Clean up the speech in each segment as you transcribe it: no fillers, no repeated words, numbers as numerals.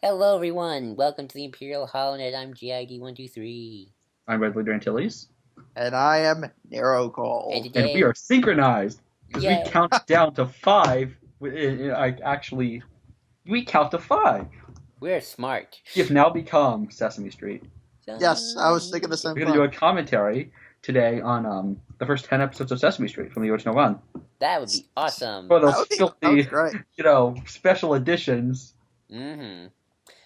Hello, everyone. Welcome to the Imperial HoloNet. I'm GID123. I'm Red Leader Antilles, And I am Narrow And Call. and we today, are synchronized because we yeah, count down to five. We count to five. we're smart. We have now become Sesame Street. Yes, I was thinking the same We're going to do thing. a commentary today on the first 10 episodes of Sesame Street from the original run. That would be awesome. For those That would be filthy, great. special editions. Mm-hmm.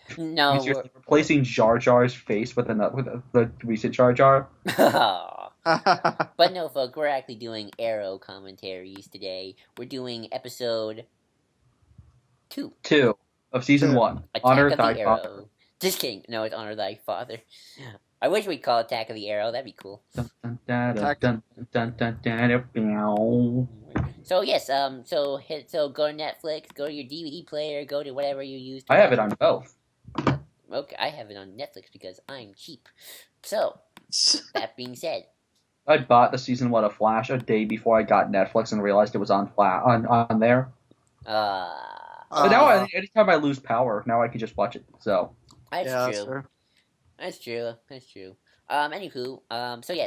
I mean, No, seriously, replacing Jar Jar's face with the recent Jar Jar. but no, folks, we're actually doing Arrow commentaries today. We're doing episode 2. 2 of season 1. Attack Honor of Thy the Father. Arrow. Just kidding. No, it's Honor Thy Father. I wish we'd call Attack of the Arrow. That'd be cool. Dun, dun, dun, dun, dun, dun, dun, dun, dun. So yes, so go to Netflix, go to your DVD player, go to whatever you use. I have it on both. Okay, I have it on Netflix because I'm cheap. So that being said, I bought the season 1 of Flash a day before I got Netflix and realized it was on there. But now, anytime I lose power, now I can just watch it. So that's yeah, true. sir. That's true. That's true. Anywho,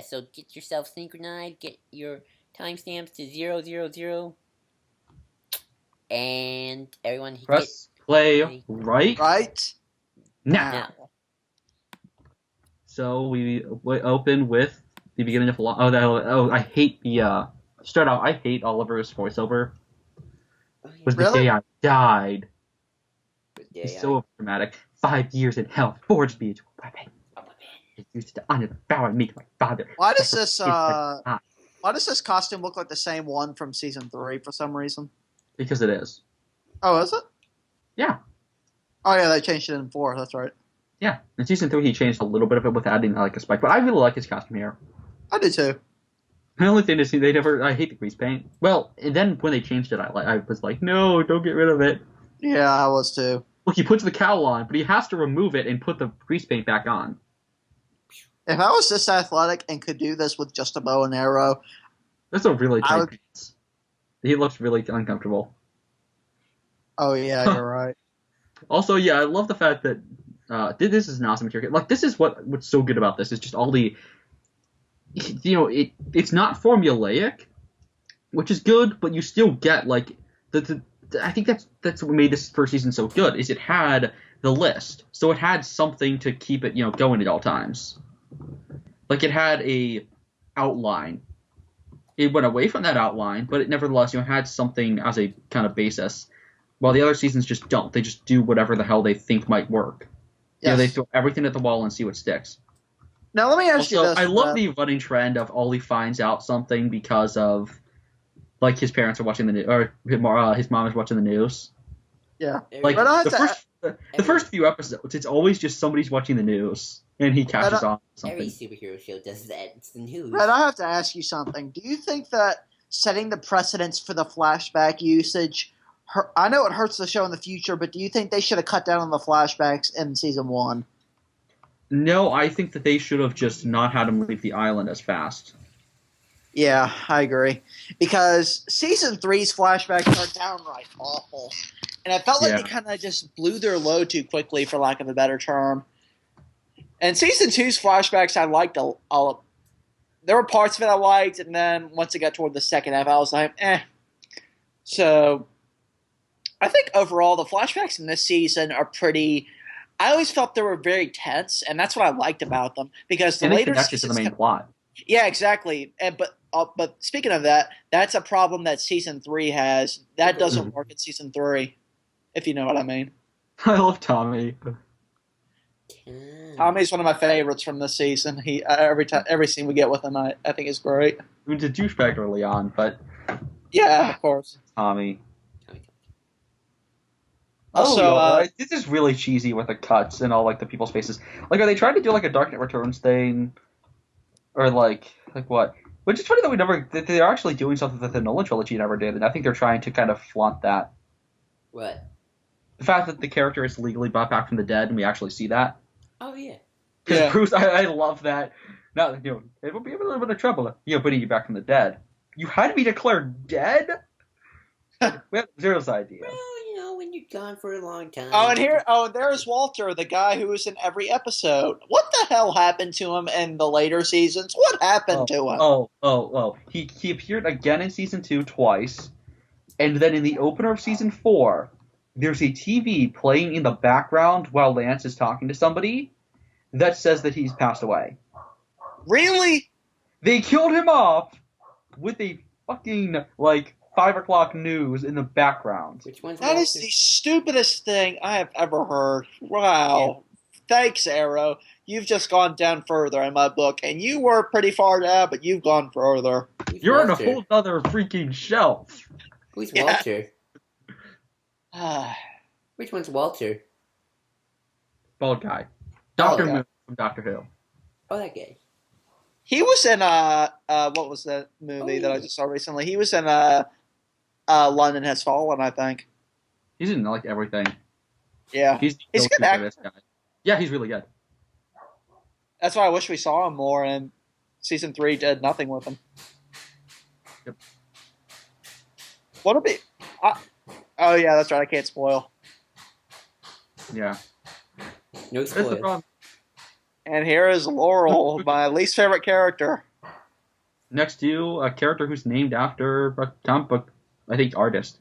so get yourself synchronized. Get your timestamps to 000, and everyone press play right Right now. now. So we open with the beginning of I hate the start out. I hate Oliver's voiceover. Was the Really? day I died. Yeah, It's so dramatic. 5 years in hell forged me into a weapon. It used to honor the vow I made to my father. Why does this costume look like the same one from season 3 for some reason? Because it is. Oh, is it? Yeah. Oh yeah, they changed it in 4. That's right. Yeah. In season 3, he changed a little bit of it with adding like a spike, but I really like his costume here. I do too. The only thing is I hate the grease paint. Well, and then when they changed it, I was like, no, don't get rid of it. Yeah, I was too. Look, he puts the cowl on, but he has to remove it and put the grease paint back on. If I was this athletic and could do this with just a bow and arrow, That's a really I tight would- pants. He looks really uncomfortable. oh yeah, you're right. Also, yeah, I love the fact that this is an awesome material. Like, this is what's so good about this is just all the, it's not formulaic, which is good, but you still get like I think that's what made this first season so good is it had the list, so it had something to keep it going at all times. Like it had a outline. It went away from that outline, but it nevertheless had something as a kind of basis. While the other seasons just don't. They just do whatever the hell they think might work. Yes. They throw everything at the wall and see what sticks. Now let me ask you Also, this. I love the running trend of Ollie finds out something because of, like, his parents are watching the news, or his mom is watching the news. Yeah. Like, But I have the first few episodes, it's always just somebody's watching the news, and he catches on every something. superhero show does that. It's the news. Brett, I have to ask you something. Do you think that setting the precedence for the flashback usage, I know it hurts the show in the future, but do you think they should have cut down on the flashbacks in season 1? No, I think that they should have just not had him leave the island as fast. Yeah, I agree. Because season 3's flashbacks are downright awful. And I felt like they kind of just blew their load too quickly, for lack of a better term. And season 2's flashbacks I liked all. There were parts of it I liked, and then once it got toward the second half, I was like, eh. So, I think overall the flashbacks in this season are pretty. I always felt they were very tense, and that's what I liked about them because the And they later connect it to the seasons main plot. yeah, exactly. But speaking of that, that's a problem that season 3 has. That doesn't work in season 3, if you know what I mean. I love Tommy. Tommy's one of my favorites from this season. He every scene we get with him, I think is great. He was a douchebag early on, but Yeah, of course. Tommy. Also, this is really cheesy with the cuts and all like the people's faces. Like, are they trying to do like a Dark Knight Returns thing, or like what? Which is funny that they're actually doing something that the Nolan trilogy never did, and I think they're trying to kind of flaunt that. What? The fact that the character is legally brought back from the dead, and we actually see that. Oh yeah. Because Yeah. Bruce, I love that. Now, it will be a little bit of trouble, putting you back from the dead. You had to be declared dead. We have Zero's idea. Well, you're gone for a long time. There's Walter, the guy who was in every episode. What the hell happened to him in the later seasons? What happened to him? He appeared again in season 2 twice, and then in the opener of season 4, there's a TV playing in the background while Lance is talking to somebody that says that he's passed away. Really? They killed him off with a fucking, 5 o'clock news in the background. Which one's That is the stupidest thing I have ever heard. Wow. Yeah. Thanks, Arrow. You've just gone down further in my book, and you were pretty far down, but you've gone further. You're in a whole other freaking shelf. Who's Walter? Which one's Walter? Bald guy. Dr. Moon from Doctor Who. Oh, that guy. He was in what was that movie that I just saw recently? He was in London Has Fallen, I think. He's in everything. Yeah, he's a good actor. Yeah, he's really good. That's why I wish we saw him more. And season 3 did nothing with him. Yep. What'll be? Oh yeah, that's right. I can't spoil. Yeah. No spoil. And here is Laurel, my least favorite character. Next to you, a character who's named after a comic book, I think, artist.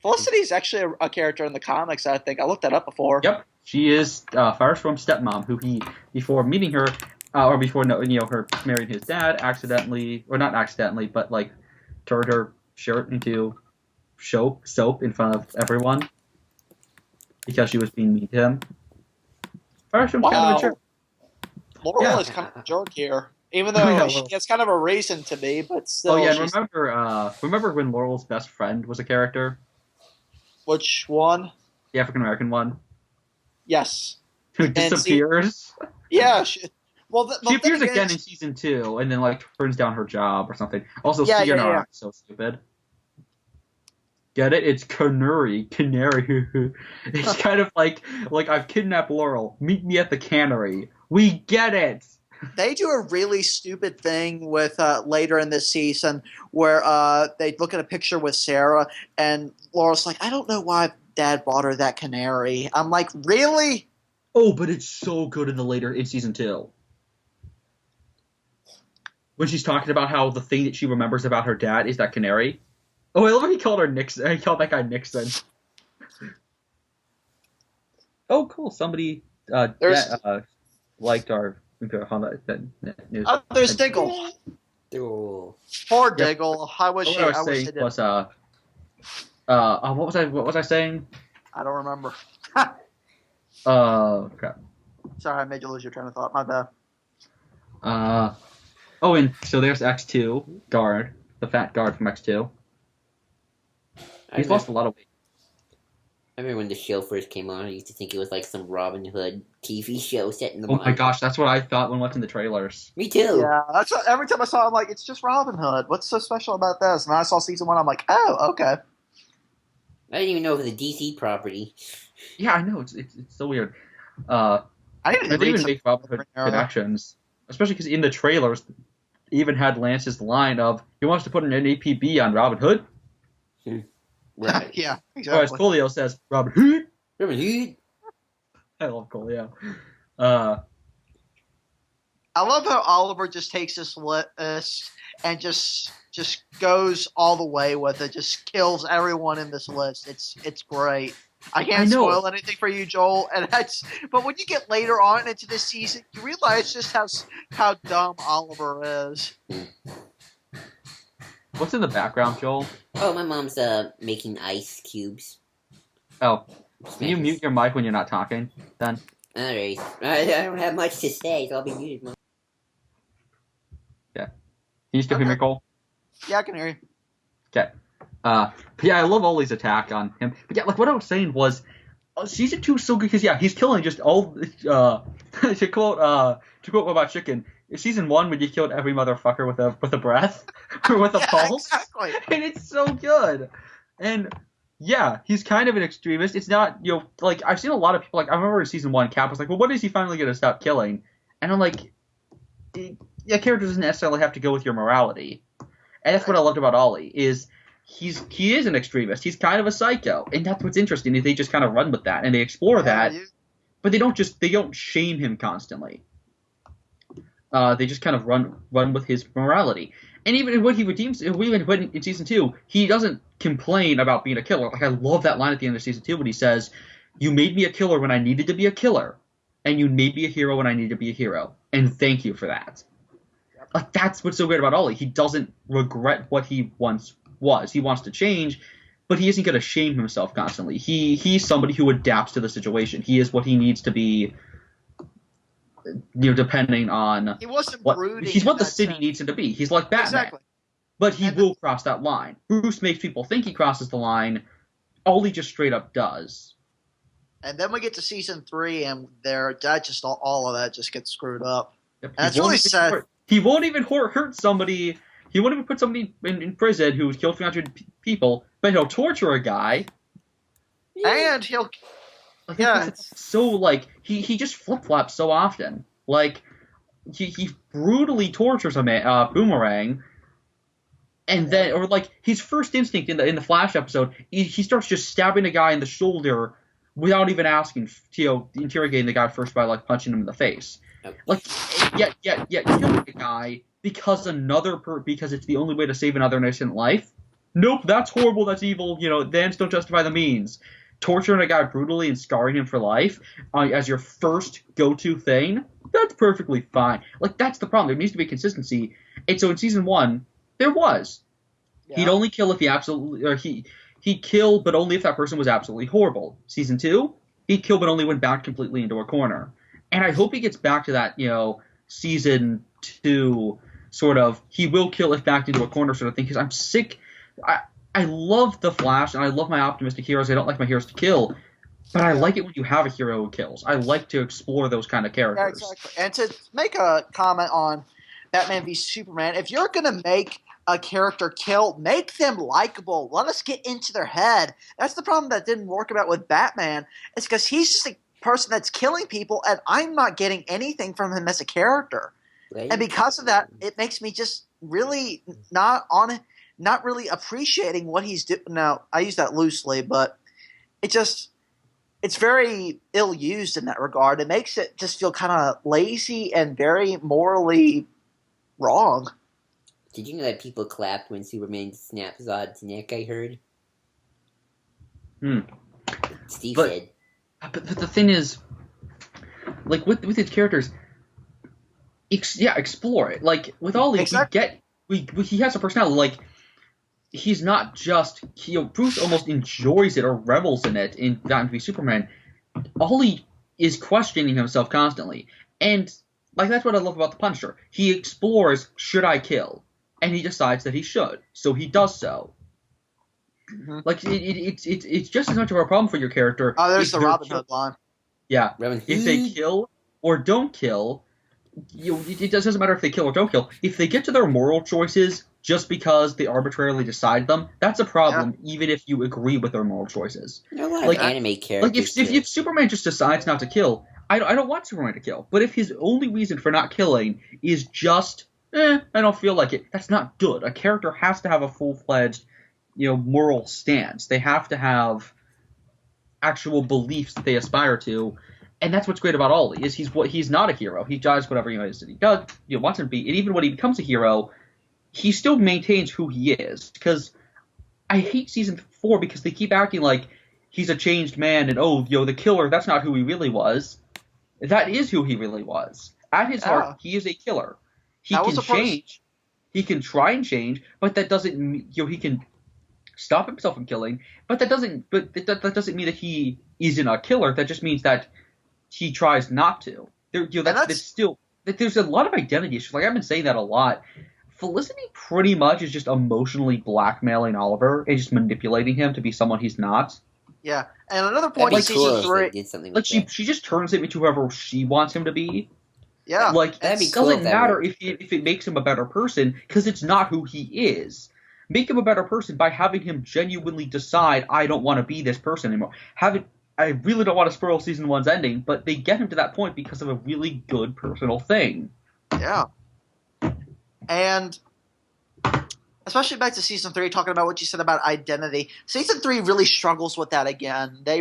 Felicity is actually a character in the comics, I think. I looked that up before. Yep. She is Firestorm's stepmom, who before meeting her, or before her marrying his dad, not accidentally, but turned her shirt into soap in front of everyone because she was being mean to him. Firestorm's kind of a jerk. Laurel is kind of a jerk here, even though she has kind of a reason to be, but still. Oh yeah, and remember when Laurel's best friend was a character? Which one? The African American one. Yes. Who disappears? Yeah. She appears again in season 2, and then turns down her job or something. Also, CNR is so stupid. Get it? It's Canary. It's kind of like I've kidnapped Laurel. Meet me at the cannery. We get it. They do a really stupid thing with later in this season where they look at a picture with Sarah, and Laurel's like, I don't know why Dad bought her that canary. I'm like, really? Oh, but it's so good in season 2. When she's talking about how the thing that she remembers about her dad is that canary. Oh, I love how he called her Nixon. He called that guy Nixon. Oh, cool. Somebody liked our news. Oh, there's Diggle. Poor Diggle. I wish what I was saying was what was I saying? I don't remember. Crap. Sorry, I made you lose your train of thought. My bad. And so there's X2 guard, the fat guard from X2. He's lost a lot of weight. I remember when the show first came on, I used to think it was some Robin Hood TV show set in the Oh my gosh, that's what I thought when watching the trailers. Me too. Yeah, that's what, every time I saw it, I'm like, it's just Robin Hood. What's so special about this? And I saw season 1, I'm like, oh, okay. I didn't even know it was a DC property. Yeah, I know. It's so weird. I didn't even make Robin Hood connections, especially because in the trailers, even had Lance's line of, he wants to put an APB on Robin Hood. Right. Yeah, exactly. Or as Coolio says, Robin Hood. Robin Hood. I love Coolio. I love how Oliver just takes this list and just goes all the way with it. Just kills everyone in this list. It's great. I can't spoil anything for you, Joel. But when you get later on into this season, you realize just how dumb Oliver is. What's in the background, Joel? Oh, my mom's making ice cubes. Oh, can you mute your mic when you're not talking, then? Alright. I don't have much to say, so I'll be muted. Yeah. Can you still hear me, Cole? Yeah, I can hear you. Okay. But yeah, I love Ollie's attack on him. But yeah, what I was saying was, season 2 is so good because he's killing just all. To quote about Chicken, season 1 when you killed every motherfucker with a breath or with a pulse, exactly, and it's so good. And yeah, he's kind of an extremist. It's not I've seen a lot of people I remember in season 1, Cap was like, well, when is he finally going to stop killing? And I'm like, yeah, character doesn't necessarily have to go with your morality. And that's what I loved about Ollie is he is an extremist. He's kind of a psycho, and that's what's interesting. Is they just kind of run with that and they explore that, but they don't shame him constantly. They just kind of run with his morality. And even when he redeems, even when in season 2, he doesn't complain about being a killer. Like, I love that line at the end of season 2 when he says, "You made me a killer when I needed to be a killer, and you made me a hero when I needed to be a hero, and thank you for that." Yep. Like, that's what's so great about Ollie. He doesn't regret what he once was. He wants to change, but he isn't going to shame himself constantly. He's somebody who adapts to the situation. He is what he needs to be. Depending on he wasn't brooding. He's what the city needs him to be. He's like Batman, exactly. But he will cross that line. Bruce makes people think he crosses the line. Ollie just straight up does. And then we get to season 3, and all of that just gets screwed up. Yep. And it's really sad. He won't even hurt somebody. He won't even put somebody in prison who's killed 300 people, but he'll torture a guy. And he'll. Like, yeah, so like he just flip flops so often. Like he brutally tortures a Boomerang, and then or like his first instinct in the Flash episode, he starts just stabbing a guy in the shoulder without even asking, interrogating the guy first by like punching him in the face. Okay. Like yet killing a guy because because it's the only way to save another innocent life. Nope, that's horrible. That's evil. The ends don't justify the means. Torturing a guy brutally and scarring him for life as your first go-to thing, that's perfectly fine. Like, that's the problem. There needs to be consistency. And so in season 1, there was. Yeah. He'd only kill if he'd kill, but only if that person was absolutely horrible. Season 2, he'd kill, but only when backed completely into a corner. And I hope he gets back to that, season 2 sort of, he will kill if backed into a corner sort of thing, because I'm sick. I love the Flash, and I love my optimistic heroes. I don't like my heroes to kill, but I like it when you have a hero who kills. I like to explore those kind of characters. Yeah, exactly. And to make a comment on Batman v Superman, if you're going to make a character kill, make them likable. Let us get into their head. That's the problem that didn't work about with Batman. It's because he's just a person that's killing people, and I'm not getting anything from him as a character. Right. And because of that, it makes me just really not really appreciating what he's doing. Now, I use that loosely, but it's very ill-used in that regard. It makes it just feel kind of lazy and very morally wrong. Did you know that people clapped when Superman snapped Zod's neck, I heard? Steve said. But the thing is, like, with his characters, explore it. Like, with all these, he has a personality, like, he's not just Bruce almost enjoys it or revels in it in Batman v Superman. Ollie is questioning himself constantly, and like that's what I love about the Punisher. He explores, should I kill, and he decides that he should, so he does so. Mm-hmm. Like it's just as much of a problem for your character. Oh, there's the Robin Hood line. Yeah, if they kill or don't kill, it doesn't matter if they kill or don't kill. If they get to their moral choices just because they arbitrarily decide them, that's a problem, even if you agree with their moral choices. There are a lot of anime characters. Like, if Superman just decides not to kill, I don't want Superman to kill. But if his only reason for not killing is just, I don't feel like it, that's not good. A character has to have a full-fledged, moral stance. They have to have actual beliefs that they aspire to. And that's what's great about Ollie, is he's not a hero. He does whatever he wants to be. And even when he becomes a hero, he still maintains who he is. Because I hate season 4 because they keep acting like he's a changed man and, the killer, that's not who he really was. That is who he really was. At his heart, he is a killer. He can change. He can try and change, but that doesn't he can stop himself from killing, but that doesn't mean that he isn't a killer. That just means that he tries not to. That's still there's a lot of identity issues. Like, I've been saying that a lot. Felicity pretty much is just emotionally blackmailing Oliver and just manipulating him to be someone he's not. Yeah, and another point in season 3, she just turns him into whoever she wants him to be. Yeah, like it doesn't matter if it makes him a better person, because it's not who he is. Make him a better person by having him genuinely decide, I don't want to be this person anymore. I really don't want to spoil season 1's ending, but they get him to that point because of a really good personal thing. Yeah. And especially back to season 3, talking about what you said about identity. Season 3 really struggles with that again. They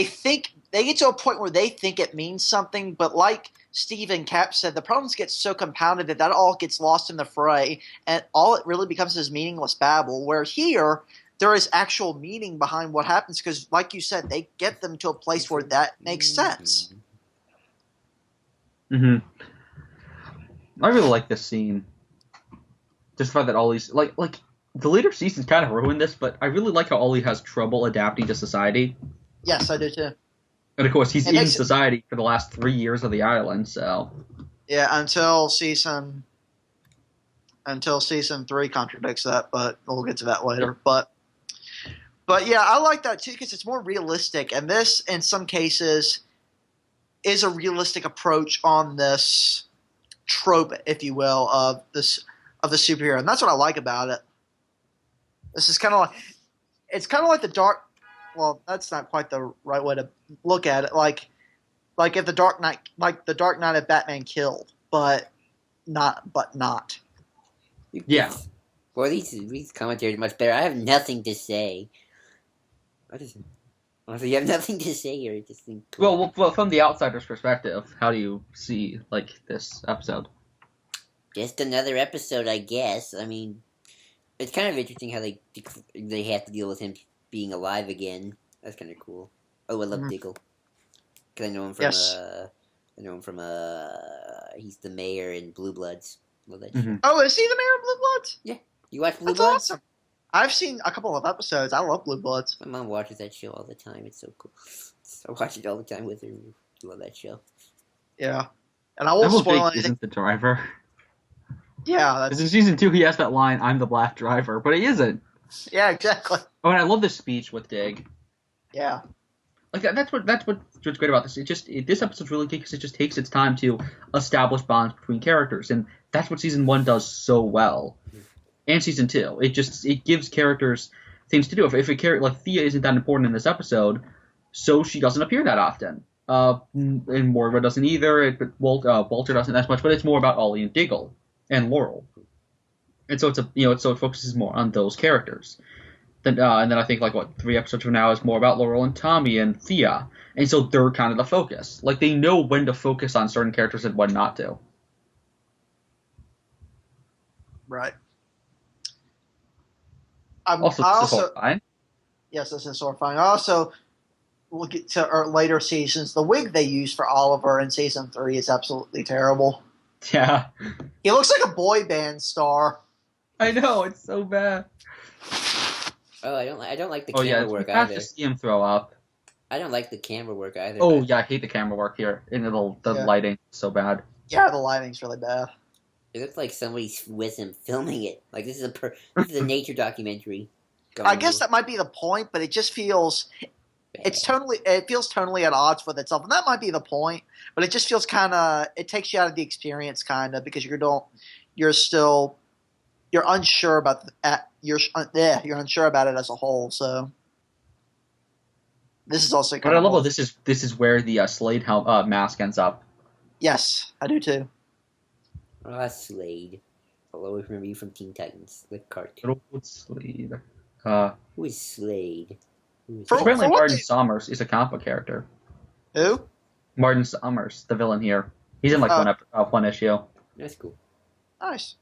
think they get to a point where they think it means something, but like Steve and Cap said, the problems get so compounded that all gets lost in the fray, and all it really becomes is meaningless babble. Where here, there is actual meaning behind what happens because, like you said, they get them to a place where that makes sense. I really like this scene. Just the fact that Ollie's like the later seasons kind of ruined this, but I really like how Ollie has trouble adapting to society. Yes, I do too. And of course, he's in society for the last 3 years of the island, so yeah, until season 3 contradicts that, but we'll get to that later. But yeah, I like that too because it's more realistic, and this, in some cases, is a realistic approach on this trope, if you will, of the superhero, and that's what I like about it. This is kind of like the Dark. Well, that's not quite the right way to look at it. Like if the Dark Knight, if Batman killed, but not. Yeah. Well, these commentaries are much better. I have nothing to say. Honestly, you have nothing to say here. I just think. Well, from the outsider's perspective, how do you see this episode? Just another episode, I guess. I mean, it's kind of interesting how they have to deal with him being alive again. That's kind of cool. Oh, I love Diggle because I know him from. Yes. I know him from. He's the mayor in Blue Bloods. Love that Mm-hmm. show. Oh, is he the mayor of Blue Bloods? Yeah, you watch Blue That's Bloods? awesome. I've seen a couple of episodes. I love Blue Bloods. My mom watches that show all the time. It's so cool. I watch it all the time with her. I love that show. Yeah, and I won't spoil anything. Isn't the driver? Yeah, that's. Because in season 2, he has that line, "I'm the black driver," but he isn't. Yeah, exactly. Oh, and I love this speech with Dig. Yeah. Like that's what's great about this. This episode's really good because it just takes its time to establish bonds between characters, and that's what season 1 does so well, and season 2. It gives characters things to do. If a character like Thea isn't that important in this episode, so she doesn't appear that often. And Moira doesn't either. Walter doesn't as much, but it's more about Ollie and Diggle and Laurel, and so it focuses more on those characters. And then I think 3 episodes from now is more about Laurel and Tommy and Thea, and so they're kind of the focus. Like they know when to focus on certain characters and when not to. Right. Also, this is horrifying. Yes, this is horrifying. Also, we'll get to our later seasons. The wig they used for Oliver in season 3 is absolutely terrible. Yeah. He looks like a boy band star. I know, it's so bad. Oh, I don't like the camera work you have either. to see him throw up. I don't like the camera work either. Oh yeah, I hate the camera work here. And the lighting is so bad. Yeah, the lighting's really bad. It looks like somebody's with him filming it. Like this is a nature documentary. I guess that might be the point, but it just feels it feels totally at odds with itself, and that might be the point. But it just feels it takes you out of the experience because you're unsure about you're unsure about it as a whole. So this is also But I love how this is where the Slade mask ends up. Yes, I do too. Slade. I'll always remember you from Teen Titans, the cartoon. Slade. Who is Slade? Apparently Martin Summers is a comic book character. Who? Martin Summers, the villain here. He's in one issue. That's cool. Nice.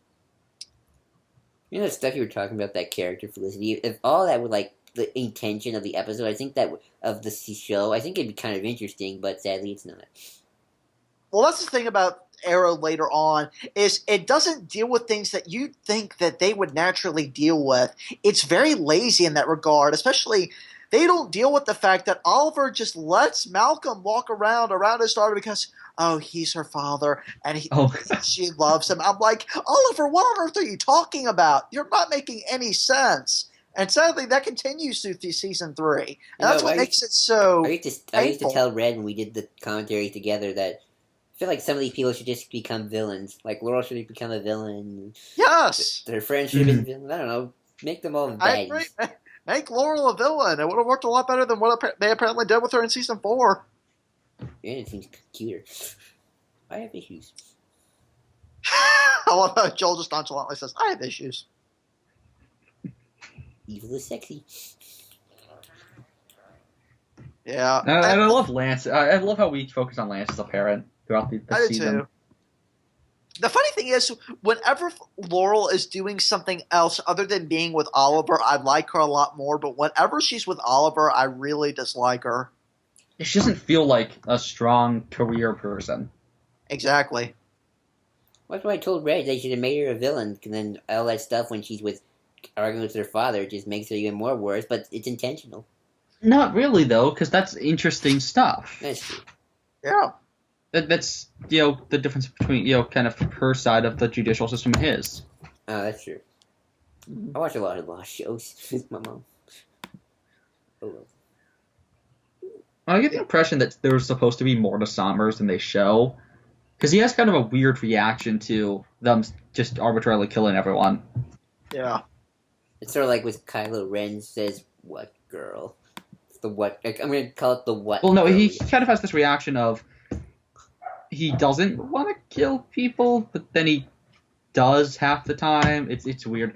You know the stuff you were talking about, that character Felicity. If all that were the intention of the episode, I think that of the show, I think it'd be kind of interesting. But sadly, it's not. Well, that's the thing about Arrow later on is it doesn't deal with things that you think that they would naturally deal with. It's very lazy in that regard, especially they don't deal with the fact that Oliver just lets Malcolm walk around his daughter because, he's her father and she loves him. I'm like, Oliver, what on earth are you talking about? You're not making any sense. And sadly, that continues through season 3. And that's what makes it so I used to tell Red when we did the commentary together that I feel like some of these people should just become villains. Like Laurel should become a villain. Yes. Their friends should have been villains. I don't know. Make them all bad. Make Laurel a villain. It would have worked a lot better than what they apparently did with her in season 4. Yeah, it seems cuter. I have issues. I love how Joel just nonchalantly says, I have issues. Evil is sexy. Yeah, And I love Lance. I love how we focus on Lance as a parent throughout the I do season. too. The funny thing is, whenever Laurel is doing something else other than being with Oliver, I like her a lot more. But whenever she's with Oliver, I really dislike her. She doesn't feel like a strong career person. Exactly. That's why I told Red they should have made her a villain, and then all that stuff when she's arguing with her father just makes her even more worse. But it's intentional. Not really, though, because that's interesting stuff. That's true. Yeah. That's the difference between kind of her side of the judicial system and his. Oh, that's true. I watch a lot of Lost shows with my mom. Oh well. I get the impression that there's supposed to be more to Sommers than they show, because he has kind of a weird reaction to them just arbitrarily killing everyone. Yeah. It's sort of like with Kylo Ren says, "What girl?" It's the what? I'm gonna call it the what. Well, no, girl. he kind of has this reaction of he doesn't want to kill people, but then he does half the time. It's weird.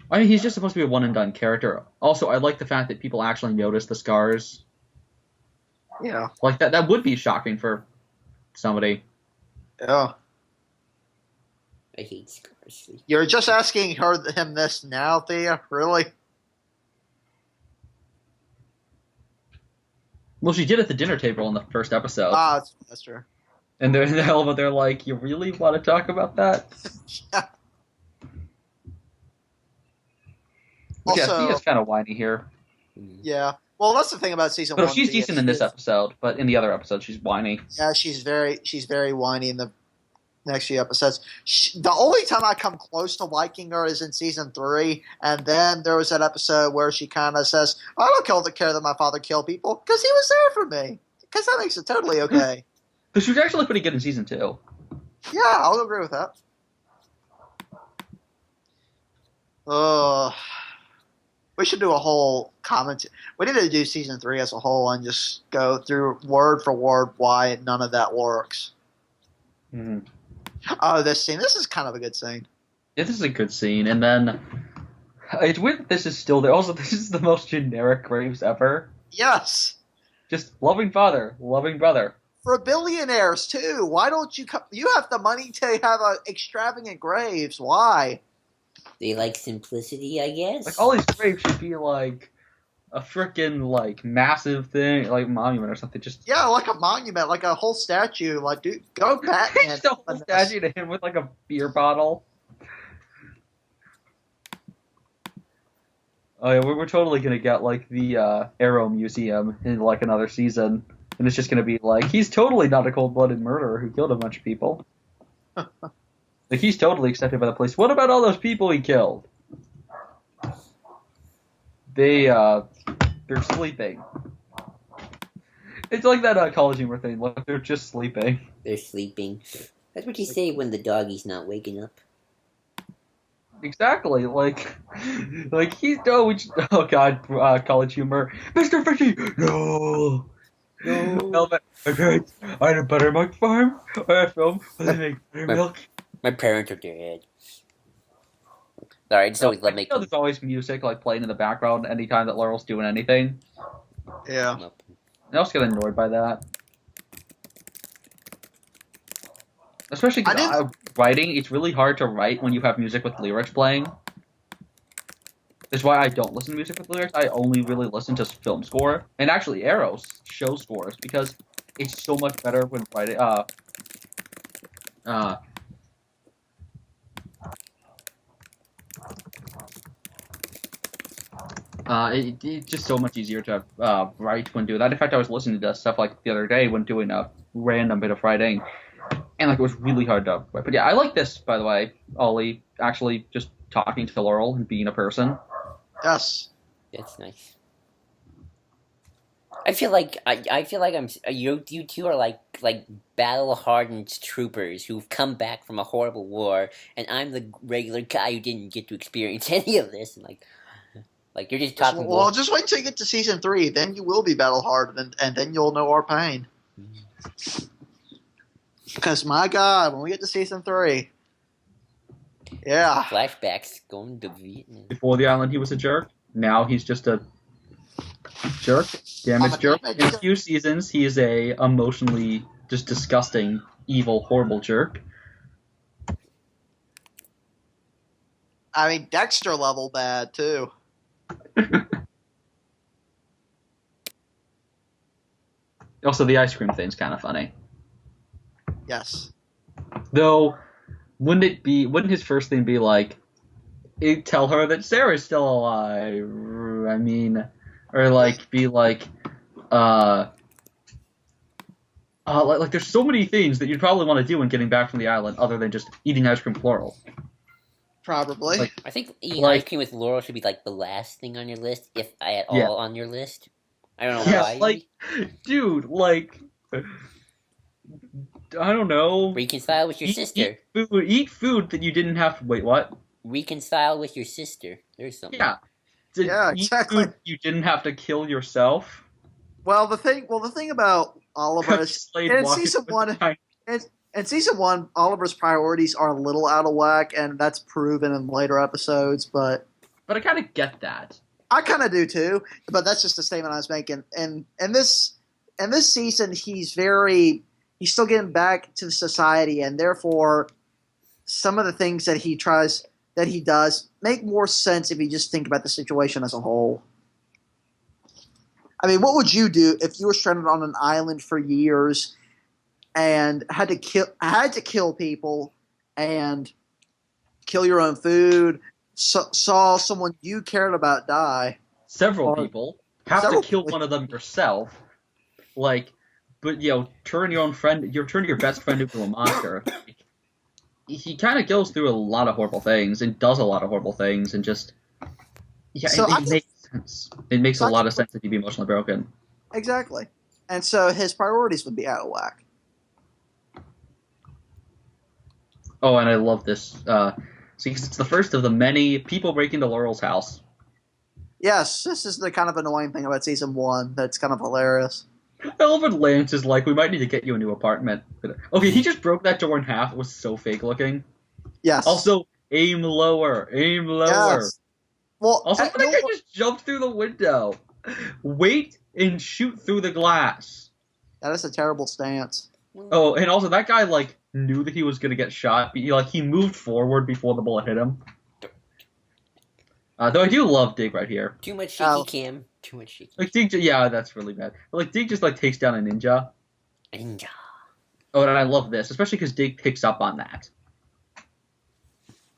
I mean, he's just supposed to be a one and done character. Also, I like the fact that people actually notice the scars. Yeah. Like that would be shocking for somebody. Yeah. I hate scars. You're just asking him this now, Thea? Really? Well, she did at the dinner table in the first episode. That's true. And they're like, you really want to talk about that? Yeah. Yeah, Also, Thea's kind of whiny here. yeah. Well, that's the thing about season But one. she's Thea. decent in this episode, but in the other episode, she's whiny. Yeah, she's very whiny in the next few episodes. The only time I come close to liking her is in season 3, and then there was that episode where she kind of says, "I don't care that my father killed people because he was there for me." Because that makes it totally okay. Because she was actually pretty good in season 2. Yeah, I'll agree with that. We should do a whole comment. We need to do season 3 as a whole and just go through word for word why none of that works. Mm-hmm. Oh, this scene. This is kind of a good scene. Yeah, this is a good scene. And then it's weird that this is still there. Also, this is the most generic Graves ever. Yes. Just loving father, loving brother. For billionaires, too. Why don't you come? You have the money to have a extravagant Graves. Why? They like simplicity, I guess. Like, all these graves should be like a frickin' like massive thing, like monument or something. Just Yeah, like a monument, like a whole statue. Like, dude, go Batman. just a whole statue to him with like a beer bottle. Oh yeah, we're totally gonna get like the Arrow Museum in like another season, and it's just gonna be like he's totally not a cold-blooded murderer who killed a bunch of people. Like he's totally accepted by the police. What about all those people he killed? They're sleeping. It's like that college humor thing. Like they're just sleeping. They're sleeping. That's what you say when the doggy's not waking up. Exactly. Like he's oh god, college humor. Mr. Fishy, no. No. My parents on a buttermilk farm or a film where they make buttermilk. My parents are dead. Sorry, I just always love making. There's always music like playing in the background anytime that Laurel's doing anything. Yeah. I also get annoyed by that. Especially because writing, it's really hard to write when you have music with lyrics playing. That's why I don't listen to music with lyrics. I only really listen to film score. And actually Arrow's show scores, because it's so much better when writing it's just so much easier to write when doing that. In fact, I was listening to stuff like the other day when doing a random bit of writing, and like it was really hard to write. But yeah, I like this, by the way, Ollie, actually just talking to Laurel and being a person. Yes. That's nice. I feel like you two are like battle hardened troopers who've come back from a horrible war, and I'm the regular guy who didn't get to experience any of this. And like you're just talking. Well, just wait till you get to season 3. Then you will be battle hardened, and then you'll know our pain. Because my God, when we get to season 3, yeah. Flashbacks going to Vietnam. Before the island, he was a jerk. now he's just a jerk, damaged jerk. In a few seasons, he is a emotionally just disgusting, evil, horrible jerk. I mean, Dexter level bad too. Also, the ice cream thing's kind of funny. Yes. Though, wouldn't his first thing be like, tell her that Sarah's still alive? I mean, or like be like, like there's so many things that you'd probably want to do when getting back from the island, other than just eating ice cream with Laurel. Probably. Like, I think eating ice cream with Laurel should be like the last thing on your list, if at all on your list. I don't know why. Like, dude, like, I don't know. Reconcile with your sister. Eat food that you didn't have to. Wait, what? Reconcile with your sister. There's something. Yeah. Exactly. Food you didn't have to kill yourself. Well, the thing about Oliver is in season one, Oliver's priorities are a little out of whack, and that's proven in later episodes. But I kind of get that. I kind of do too. But that's just a statement I was making. And this season, he's still getting back to society, and therefore, some of the things that he does make more sense if you just think about the situation as a whole. I mean, what would you do if you were stranded on an island for years and had to kill people and kill your own food, saw someone you cared about die? Several people have to kill one of them yourself. Like, but turn your best friend into a monster. He kind of goes through a lot of horrible things and does a lot of horrible things, and just it makes sense. It makes a lot of sense if you be emotionally broken. Exactly, and so his priorities would be out of whack. Oh, and I love this. See, it's the first of the many people break into Laurel's house. Yes, this is the kind of annoying thing about season one that's kind of hilarious. I love when Lance is like, we might need to get you a new apartment. Okay, he just broke that door in half. It was so fake looking. Yes. Also, aim lower. Yes. Well, also, that guy just jumped through the window. Wait and shoot through the glass. That is a terrible stance. Oh, and also that guy knew that he was gonna get shot. But, he moved forward before the bullet hit him. Though I do love Dig right here. Too much shaky cam. Too much shaky. Dig, yeah, that's really bad. But Dig just takes down a ninja. Ninja. Oh, and I love this, especially because Dig picks up on that,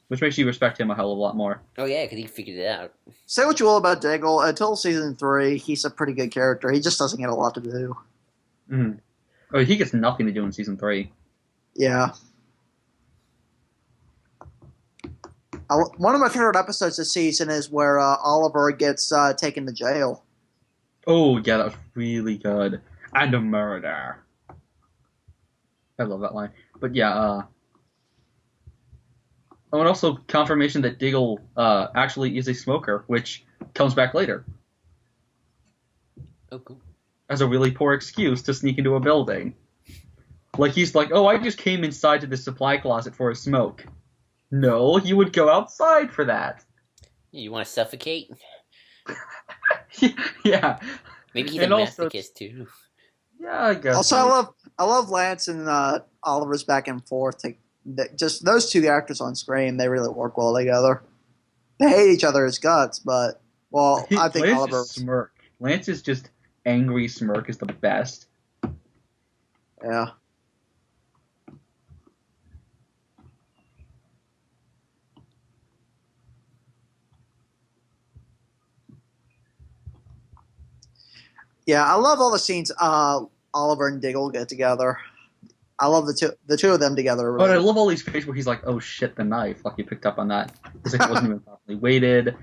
which makes you respect him a hell of a lot more. Oh yeah, because he figured it out. Say what you will about Diggle, until season 3, he's a pretty good character. He just doesn't get a lot to do. Mm. Oh, he gets nothing to do in season 3. Yeah. One of my favorite episodes this season is where Oliver gets taken to jail. Oh, yeah, that was really good. And a murder. I love that line. But yeah, oh, and also confirmation that Diggle actually is a smoker, which comes back later. Oh, cool. As a really poor excuse to sneak into a building. He's like, oh, I just came inside to the supply closet for a smoke. No, you would go outside for that. You want to suffocate? Yeah. Maybe he's a masochist too. Yeah, I guess. Also, I love Lance and Oliver's back and forth. Just those two actors on screen, they really work well together. They hate each other as guts, but I think Oliver. Smirk. Lance's just angry smirk is the best. Yeah. Yeah, I love all the scenes Oliver and Diggle get together. I love the two of them together. Really. But I love all these phases where he's like, "Oh shit, the knife!" Like he picked up on that. He's like, it wasn't even properly weighted.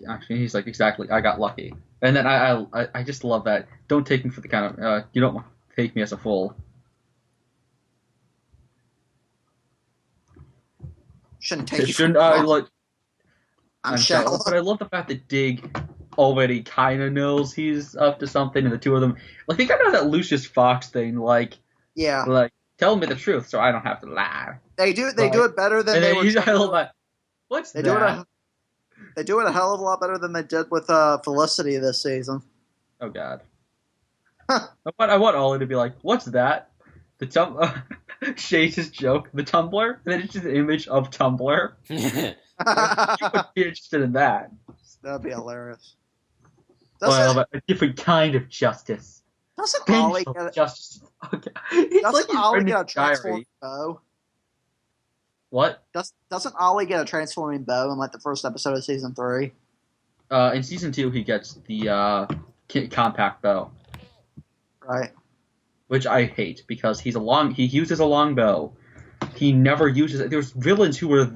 Actually, he's like, "Exactly, I got lucky." And then I just love that. Don't take me for the kind of you don't take me as a fool. Shouldn't take you. Shouldn't I like? I'm shallow. But I love the fact that Dig already kind of knows he's up to something, and the two of them, they kind of have that Lucius Fox thing, yeah, tell me the truth so I don't have to lie. They do it better than they were. What's they that? They do it a hell of a lot better than they did with Felicity this season. Oh God. I want Ollie to be like, "What's that?" Shay's joke, the Tumblr, and then it's just an image of Tumblr. You would be interested in that. That'd be hilarious. I love it. A different kind of justice. Doesn't Ollie Vengeful get justice. Okay. It's like doesn't Ollie get a Brendan's diary. transforming bow? What? Doesn't Ollie get a transforming bow in like the first episode of season 3? In season 2, he gets the compact bow, Right. which I hate because he uses a long bow. He never uses it. There's villains who were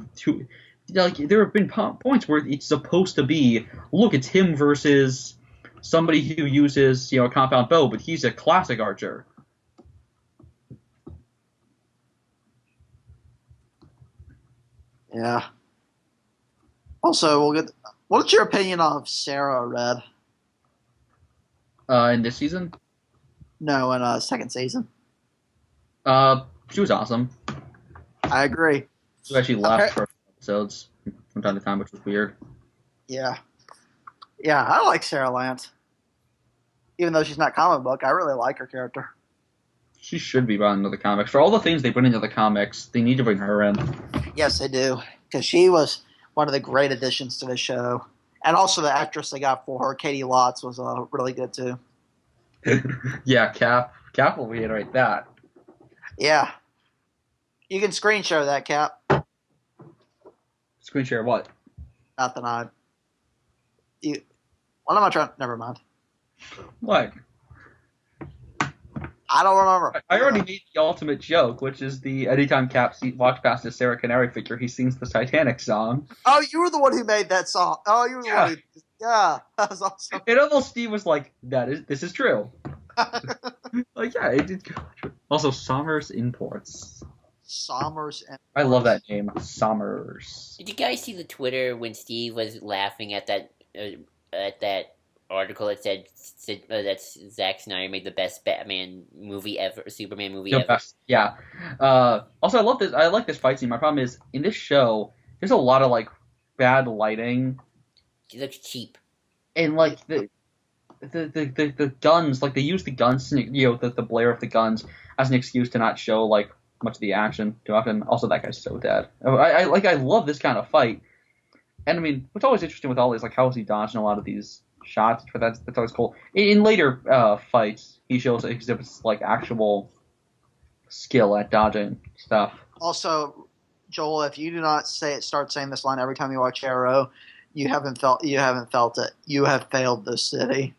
like there have been points where it's supposed to be, look, it's him versus somebody who uses a compound bow, but he's a classic archer. Yeah. Also, what's your opinion of Sarah Red? In this season, No, in second season. she was awesome. I agree. She actually left for episodes from time to time, which was weird. Yeah. Yeah, I like Sarah Lance. Even though she's not comic book, I really like her character. She should be brought into the comics. For all the things they put into the comics, they need to bring her in. Yes, they do. Because she was one of the great additions to the show. And also the actress they got for her, Katie Lotz, was really good too. Yeah, Cap will reiterate that. Yeah. You can screen share that, Cap. Screen share what? Nothing odd. What am I trying? Never mind. What? I don't remember. I already made the ultimate joke, which is the anytime Cap walks past his Sarah Canary figure, he sings the Titanic song. Oh, you were the one who made that song. Oh, you were the one who... Yeah, that was awesome. And almost Steve was like, this is true. Like, yeah, it did. Also, Somers Imports. Somers. I love that name, Somers. Did you guys see the Twitter when Steve was laughing at that article that said that Zack Snyder made the best Batman movie ever, Superman movie ever? Best. Yeah. Also, I love this. I like this fight scene. My problem is in this show, there's a lot of like bad lighting. It looks cheap. And like the guns, like they use the guns, the blare of the guns as an excuse to not show like much of the action too often. Also, that guy's so dead. I love this kind of fight. And I mean, what's always interesting with Ollie is like how is he dodging a lot of these shots? But that's always cool. In later fights, he exhibits like actual skill at dodging stuff. Also, Joel, if you do not start saying this line every time you watch Arrow, you haven't felt it. You have failed this city.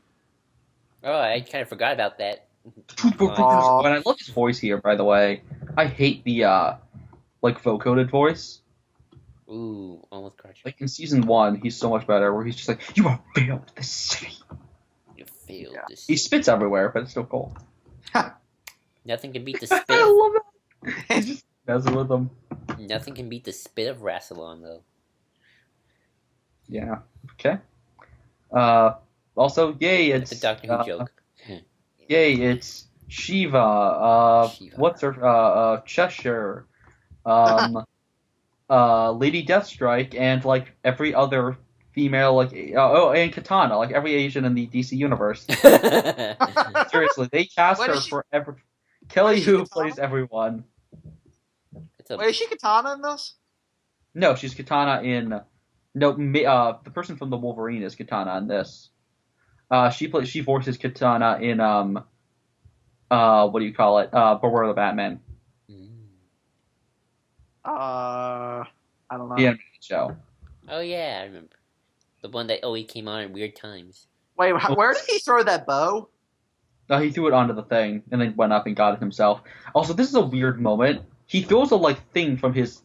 Oh, I kind of forgot about that. And I love his voice here, by the way. I hate the like vocoded voice. Ooh, almost crushed. Like in season 1, he's so much better, where he's just like, "You have failed the city." You failed this. He spits everywhere, but it's still cool. Nothing can beat the spit. I love it. He just messes with them. Nothing can beat the spit of Rassilon, though. Yeah. Okay. Also, yay! It's The Doctor Who joke. Yay! It's Shiva. Shiva. What's her? Cheshire. Lady Deathstrike, and like every other female, like and Katana, like every Asian in the DC universe. Seriously, they cast her for every. Kelly Hu plays everyone. Wait, is she Katana in this? No, she's Katana in. No, the person from the Wolverine is Katana in this. She voices Katana in what do you call it? Beware the Batman. I don't know. The animated show. Oh yeah, I remember. The one that always came on at weird times. Wait, where did he throw that bow? He threw it onto the thing and then went up and got it himself. Also, this is a weird moment. He throws a thing from his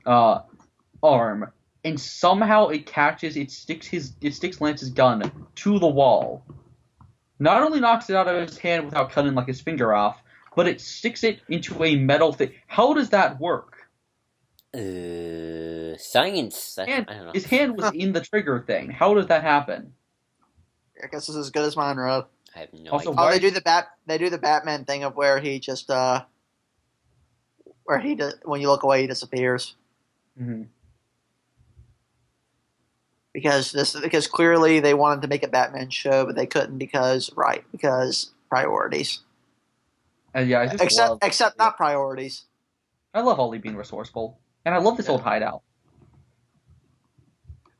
arm, and somehow it catches. It sticks Lance's gun to the wall. Not only knocks it out of his hand without cutting his finger off, but it sticks it into a metal thing. How does that work? Science. I don't know. His hand was in the trigger thing. How does that happen? I guess it's as good as mine, Rod. I have no Also, idea. Oh, they do the Batman thing of where he just when you look away he disappears. Mm-hmm. because clearly they wanted to make a Batman show, but they couldn't because priorities. And yeah, I just love. Except not priorities. I love Ollie being resourceful, and I love this old hideout.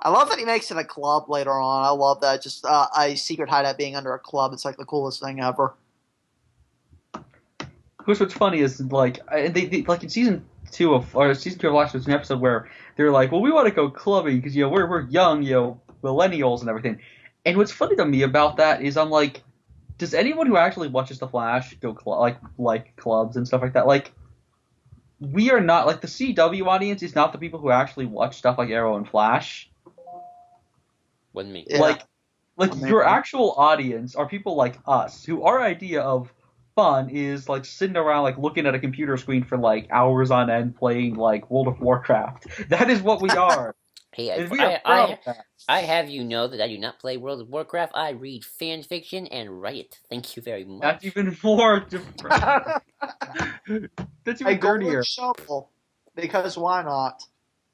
I love that he makes it a club later on. I love that. Just a secret hideout being under a club. It's like the coolest thing ever. What's funny is like they like in season 2 of Last, there's an episode where they're like, well, we want to go clubbing because we're young, millennials and everything. And what's funny to me about that is I'm like, does anyone who actually watches The Flash go like clubs and stuff like that? Like, we are not like the CW audience is not the people who actually watch stuff like Arrow and Flash. Wasn't me. Yeah. Like your actual audience are people like us who our idea of fun is like sitting around like looking at a computer screen for like hours on end playing like World of Warcraft. That is what we are. Hey, And we are proud of that. I have you know that I do not play World of Warcraft. I read fan fiction and write it. Thank you very much. That's even more different. That's A even dirtier. golden shovel. Because why not?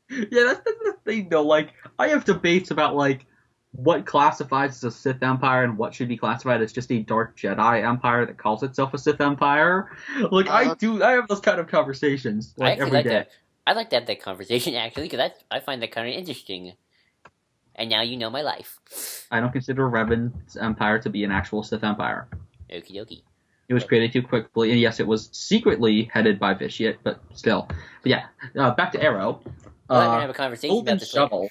Yeah, that's the thing though. Like, I have debates about like what classifies as a Sith Empire and what should be classified as just a Dark Jedi Empire that calls itself a Sith Empire. Like, I have those kind of conversations like every day. I like to have that conversation actually because I find that kind of interesting. And now you know my life. I don't consider Revan's Empire to be an actual Sith Empire. Okie dokie. It was created too quickly, and yes, it was secretly headed by Vitiate, but still. But yeah, back to Arrow. Well, I'm gonna have a conversation Golden about this later. Shovel.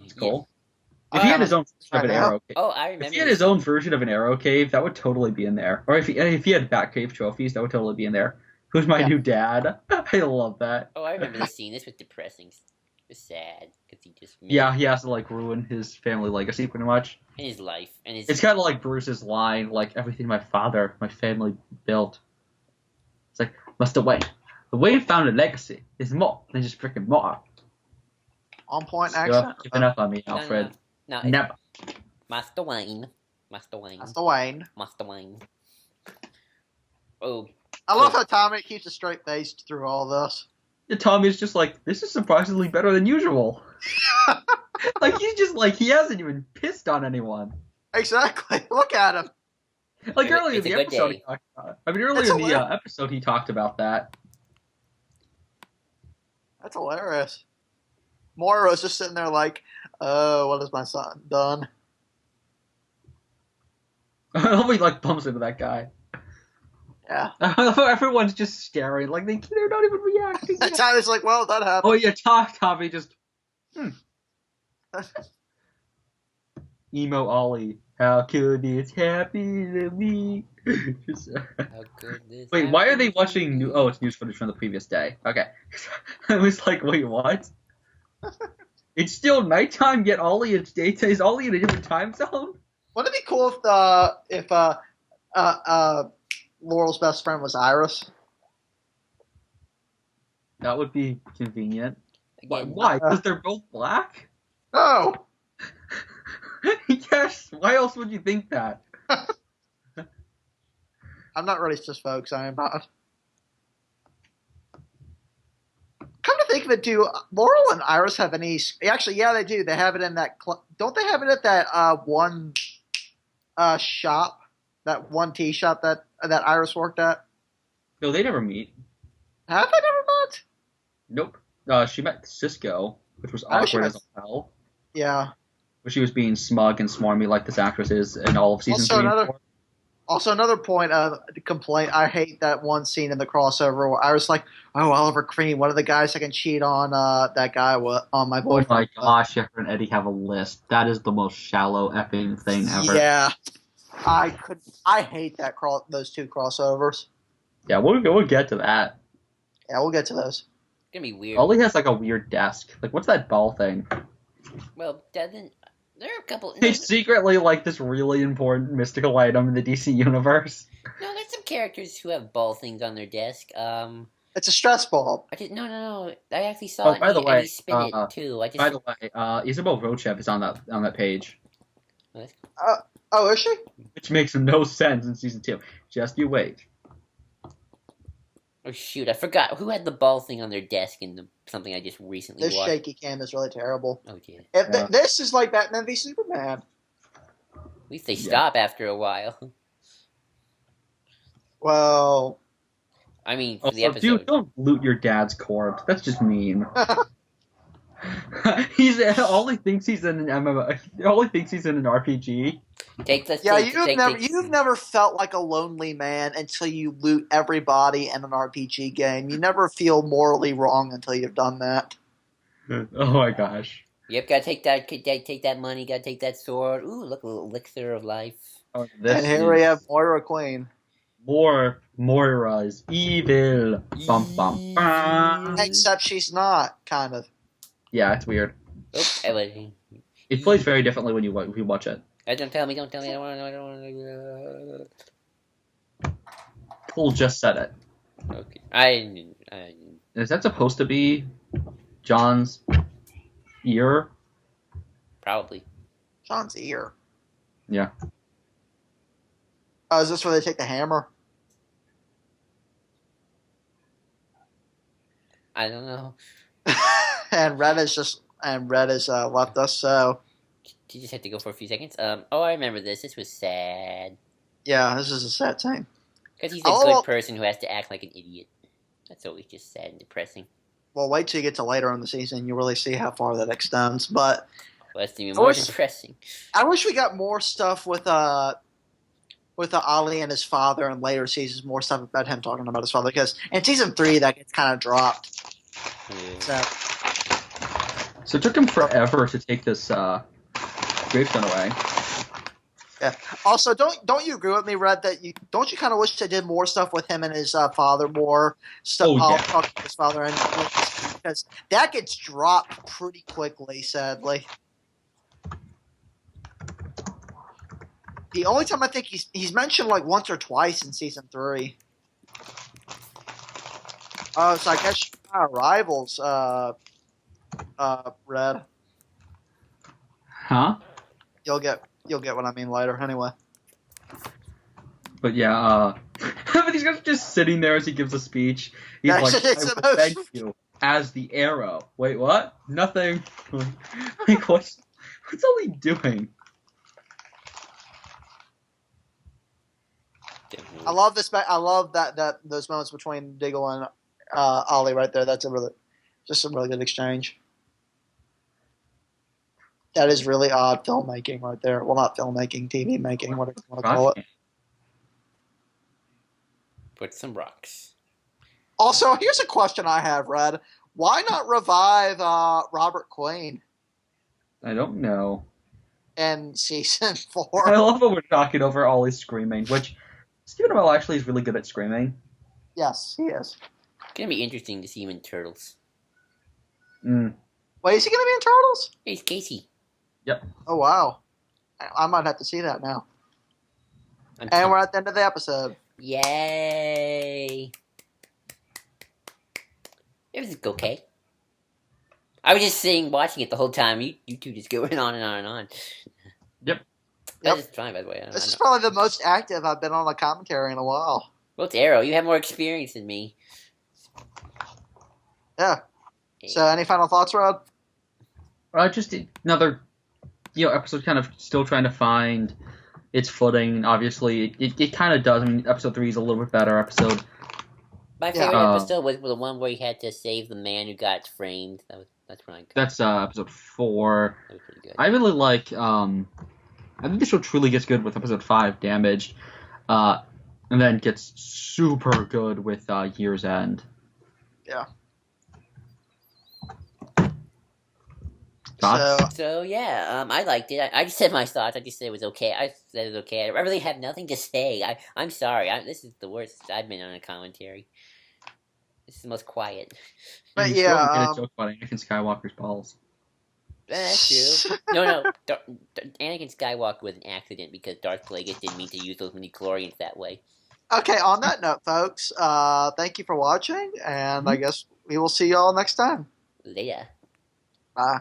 It's cool. If he had his own version of an arrow cave, Oh, I remember. if he had his own version of an arrow cave, that would totally be in there. Or if he had Batcave trophies, that would totally be in there. Who's my new dad? I love that. Oh, I remember this scene. This was depressing. It was sad because he just Yeah, he has to like ruin his family legacy pretty much. in his life and his. It's kind of like Bruce's line, like everything my family built. It's like, Mr. Wayne, the Wayne found a legacy is more than just freaking more. On point You're accent. giving up on me, Alfred. No, Never. Master Wayne. Master Wayne. That's the Wayne. Master Wayne. Oh, I love how Tommy keeps a straight face through all this. And Tommy's just like, this is surprisingly better than usual. Like, he's just like, he hasn't even pissed on anyone. Exactly. Look at him. Like, earlier in It's a the good episode, day. he talked about it. I mean, earlier in the episode, he talked about that. That's hilarious. Moira was just sitting there like, oh, what has my son done? Nobody, like, bumps into that guy. Yeah. Everyone's just staring. Like, they're not even reacting. That time it's like, well, that happened. Oh, yeah, Tommy just... Emo Ollie. How could this happen to me? Just, how good this. wait, why are they watching new... Oh, it's news footage from the previous day. Okay. I was like, wait, what? It's still nighttime, yet Ollie is daytime. Is Ollie in a different time zone? Wouldn't it be cool if Laurel's best friend was Iris? That would be convenient. Again, Why? Because they're both black? No. Yes. Why else would you think that? I'm not racist, folks. I am not. Come to think of it, do Laurel and Iris have any? Actually, yeah, they do. They have it in that. Don't they have it at that one shop? That one tea shop that Iris worked at. No, they never meet. Have they never met? Nope. She met Cisco, which was Oh, she awkward met- as hell. Yeah. Where she was being smug and smarmy like this actress is in all of season Also 3 and another- 4. Also, another point of complaint. I hate that one scene in the crossover where I was like, "Oh, Oliver Queen, one of the guys that can cheat on that guy on my Oh boyfriend." my gosh, her and Eddie have a list. That is the most shallow effing thing ever. Yeah, I hate that those two crossovers. Yeah, we'll get to that. Yeah, we'll get to those. It's gonna be weird. Ollie has like a weird desk. Like, what's that ball thing? Well, doesn't there are a couple? It's secretly like this really important mystical item in the DC universe. No, there's some characters who have ball things on their desk. It's a stress bulb. No. I actually saw Oh, it. by the way, and he spin it too. I just. By the way, Isabel Rochev is on that page, Oh, is she? which makes no sense in season 2. Just you wait. Oh shoot, I forgot who had the ball thing on their desk in something I just recently This watched. shaky cam is really terrible. Oh dear. This is like Batman v Superman. At least they stop after a while. Well, I mean, for the Also, episode. dude, don't loot your dad's corpse. That's just mean. He's all he thinks he's in an MMO. All he thinks he's in an RPG. you've never felt like a lonely man until you loot everybody in an RPG game. You never feel morally wrong until you've done that. Oh my gosh. Yep, gotta take that money, gotta take that sword. Ooh, look, a little elixir of life. Oh, And here we have Moira Queen. More Moira's evil. Bum bum bum. Except she's not, kind of. Yeah, it's weird. Oops, It plays very differently when you watch it. Don't tell me, I don't want to. Cole just said it. Okay, I Is that supposed to be John's ear? probably. John's ear. Yeah. Oh, is this where they take the hammer? I don't know. And Red has left us. So She just had to go for a few seconds. Oh, I remember this. This was sad. yeah, this is a sad thing. Because he's a good person who has to act like an idiot. That's always just sad and depressing. Well, wait till you get to later in the season. You really see how far that extends. But Well, that's even more depressing. I wish we got more stuff with Ali and his father, and later seasons more stuff about him talking about his father. Because in season 3, that gets kind of dropped. Yeah. So it took him forever to take this gravestone away. Yeah. Also, don't you agree with me, Red? That don't you kind of wish they did more stuff with him and his father, more stuff? Oh, yeah. Talking to his father, and because that gets dropped pretty quickly, sadly. The only time I think he's mentioned like once or twice in season 3. Oh, so I guess you're not rivals, Red. Huh? You'll get what I mean later. Anyway. But yeah, but he's just sitting there as he gives a speach. He's like, I will thank you as the arrow. Wait, what? Nothing. Like, what's all he doing? I love this. I love that those moments between Diggle and Ollie right there. That's a really good exchange. That is really odd filmmaking right there. Well, not filmmaking, TV making, whatever you want to call it. Put some rocks. Also, here's a question I have, Red. Why not revive Robert Queen I don't know. in season 4? I love that we're talking over Ollie's screaming, which Stephen Amell actually is really good at screaming. Yes, he is. It's gonna be interesting to see him in Turtles. Mm. Wait, is he going to be in Turtles? Hey, it's Casey. Yep. Oh, wow. I might have to see that now. And we're at the end of the episode. Yay! It was okay. I was just sitting watching it the whole time. You two just going on and on and on. Yep. That is fine, by the way. This is probably the most active I've been on a commentary in a while. Well, it's Arrow. You have more experience than me. Yeah. So, any final thoughts, Rod? Just another, episode kind of still trying to find its footing. Obviously, it kind of does. I mean, episode 3 is a little bit better episode. My favorite episode was the one where he had to save the man who got framed. That's when I got. That's episode 4. That was pretty good. I really like. I think the show truly gets good with episode 5, Damaged, and then gets super good with Year's End. Yeah. Thoughts? So yeah, I liked it. I just said my thoughts. I just said it was okay. I said it was okay. I really have nothing to say. I'm sorry. This is the worst I've been on a commentary. This is the most quiet. But You yeah, still get a joke about Anakin Skywalker's balls. That's true. No. Anakin Skywalker was an accident because Darth Plagueis didn't mean to use those midi-chlorians that way. Okay, on that note, folks, thank you for watching, and I guess we will see y'all next time. Later. Bye.